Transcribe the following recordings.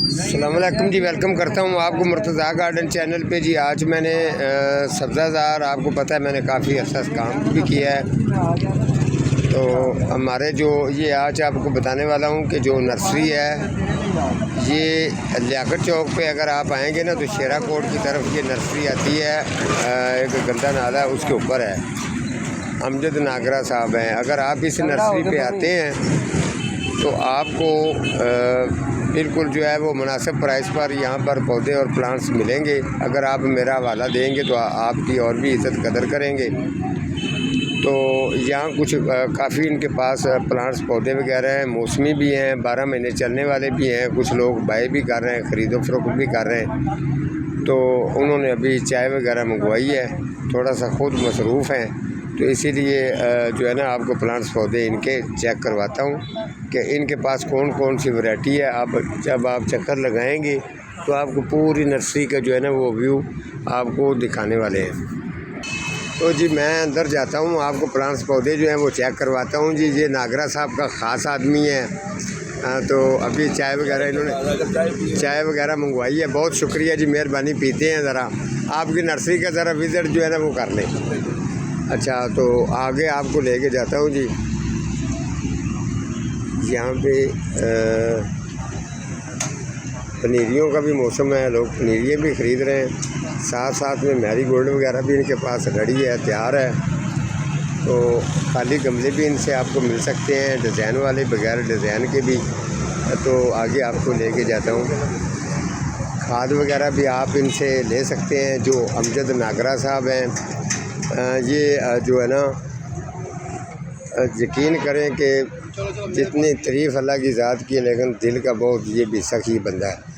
अस्सलामुअलैकुम जी, वेलकम करता हूँ आपको मुर्तज़ा गार्डन चैनल पे जी। आज मैंने सब्ज़ाज़ार, आपको पता है मैंने काफ़ी अच्छा काम भी किया है। तो हमारे जो ये आज आपको बताने वाला हूँ कि जो नर्सरी है ये लियाकत चौक पे अगर आप आएंगे ना तो शेरा कोट की तरफ ये नर्सरी आती है। एक गंदा नाला है उसके ऊपर है, अमजद नागरा साहब हैं। अगर आप इस नर्सरी पे आते हैं तो आपको बिल्कुल जो है वो मुनासिब प्राइस पर यहाँ पर पौधे और प्लांट्स मिलेंगे। अगर आप मेरा हवाला देंगे तो आपकी और भी इज़्ज़त कदर करेंगे। तो यहाँ कुछ काफ़ी इनके पास प्लांट्स पौधे वगैरह हैं, मौसमी भी हैं, 12 महीने चलने वाले भी हैं। कुछ लोग बाय भी कर रहे हैं, ख़रीदो फरोख्त भी कर रहे हैं। तो उन्होंने अभी चाय वगैरह मंगवाई है, थोड़ा सा खुद मसरूफ़ हैं, तो इसीलिए जो है ना आपको प्लांट्स पौधे इनके चेक करवाता हूँ कि इनके पास कौन कौन सी वैरायटी है। आप जब आप चक्कर लगाएंगे तो आपको पूरी नर्सरी का जो है ना वो व्यू आपको दिखाने वाले हैं। तो जी मैं अंदर जाता हूँ, आपको प्लांट्स पौधे जो हैं वो चेक करवाता हूँ जी। ये नागरा साहब का ख़ास आदमी है। तो अभी चाय वगैरह इन्होंने चाय वगैरह मंगवाई है। बहुत शुक्रिया जी, मेहरबानी। पीते हैं ज़रा, आपकी नर्सरी का ज़रा विज़िट जो है ना वो कर लें। अच्छा, तो आगे आपको लेके जाता हूँ जी। यहाँ पे पनीरियों का भी मौसम है, लोग पनीरियाँ भी ख़रीद रहे हैं। साथ साथ में मैरीगोल्ड वगैरह भी इनके पास रेडी है, तैयार है। तो खाली गमले भी इनसे आपको मिल सकते हैं, डिज़ाइन वाले, बगैर डिज़ाइन के भी। तो आगे आपको लेके जाता हूँ। खाद वगैरह भी आप इनसे ले सकते हैं। जो अमजद नागरा साहब हैं, ये जो है ना यकीन करें कि जितनी तारीफ़ अल्लाह की ज़ात की है, लेकिन दिल का बहुत ये भी सखी बंदा है।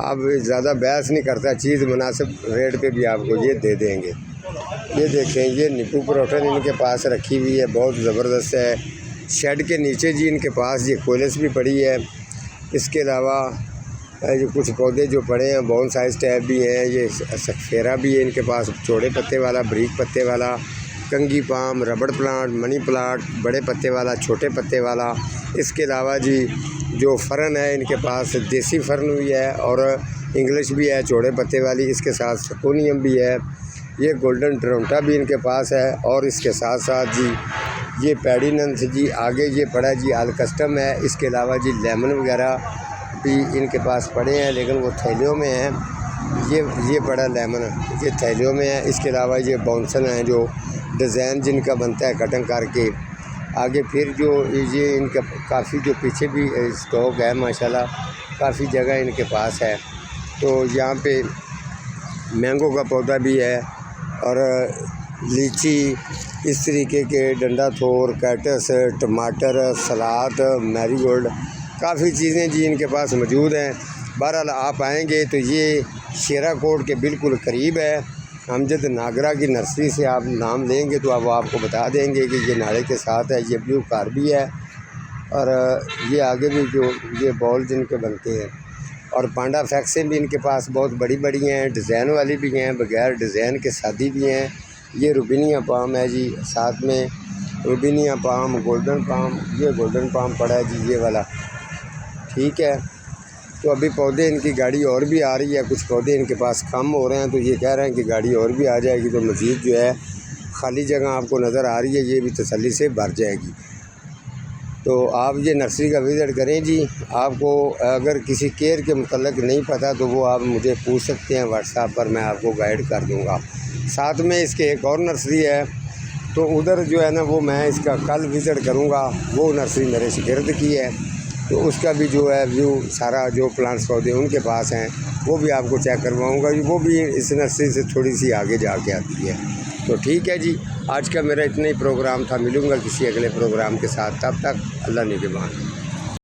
आप ज़्यादा बहस नहीं करता, चीज़ मुनासिब रेट पे भी आपको ये दे देंगे। ये देखें, ये नींबू प्रोटन इनके पास रखी हुई है, बहुत ज़बरदस्त है। शेड के नीचे जी इनके पास ये कोलस भी पड़ी है। इसके अलावा ये कुछ पौधे जो पड़े हैं बोन साइज टाइप भी हैं। ये सफेरा भी है इनके पास, चौड़े पत्ते वाला, बारीक पत्ते वाला, कंगी पाम, रबड़ प्लांट, मनी प्लांट, बड़े पत्ते वाला, छोटे पत्ते वाला। इसके अलावा जी जो फ़र्न है इनके पास, देसी फ़र्न भी है और इंग्लिश भी है, चौड़े पत्ते वाली। इसके साथ सकोनियम भी है। ये गोल्डन टोरंटो भी इनके पास है। और इसके साथ साथ जी ये पैडीनंस जी आगे ये पड़ा जी आल कस्टम है। इसके अलावा जी लेमन वगैरह भी इनके पास पड़े हैं, लेकिन वो थैलियों में हैं। ये पड़ा लेमन, ये थैलियों में है। इसके अलावा ये बाउंसन हैं जो डिज़ाइन जिनका बनता है कटिंग करके। आगे फिर जो ये इनका काफ़ी जो पीछे भी स्टॉक है माशाल्लाह, काफ़ी जगह इनके पास है। तो यहाँ पे मैंगो का पौधा भी है और लीची, इस तरीके के डंडा थोर, कैक्टस, टमाटर, सलाद, मैरीगोल्ड, काफ़ी चीज़ें जी इनके पास मौजूद हैं। बहरहाल आप आएंगे तो ये शेरा कोट के बिल्कुल करीब है। अमजद नागरा की नर्सरी से आप नाम लेंगे तो अब आपको बता देंगे कि ये नाले के साथ है। ये ब्लू कार भी है और ये आगे भी जो ये बॉल जिनके बनते हैं। और पांडा फैक्सें भी इनके पास बहुत बड़ी बड़ी हैं, डिज़ाइन वाली भी हैं, बगैर डिज़ाइन के सादी भी हैं। ये रुबिनिया पाम है जी, साथ में रुबिनिया पाम, गोल्डन पाम, ये गोल्डन पाम पड़ा है जी, ये वाला, ठीक है। तो अभी पौधे इनकी गाड़ी और भी आ रही है, कुछ पौधे इनके पास कम हो रहे हैं, तो ये कह रहे हैं कि गाड़ी और भी आ जाएगी तो मज़ीद जो है खाली जगह आपको नज़र आ रही है, ये भी तसल्ली से भर जाएगी। तो आप ये नर्सरी का विज़िट करें जी। आपको अगर किसी केयर के मतलब नहीं पता तो वो आप मुझे पूछ सकते हैं व्हाट्सएप पर, मैं आपको गाइड कर दूँगा। साथ में इसके एक और नर्सरी है, तो उधर जो है ना वो मैं इसका कल विज़िट करूँगा। वो नर्सरी मेरे शिगिर्द की है, तो उसका भी जो है व्यू सारा जो प्लांट्स पौधे उनके पास हैं वो भी आपको चेक करवाऊँगा। वो भी इस नर्सरी से थोड़ी सी आगे जाके आती है। तो ठीक है जी, आज का मेरा इतना ही प्रोग्राम था। मिलूँगा किसी अगले प्रोग्राम के साथ, तब तक अल्लाह निगहबान।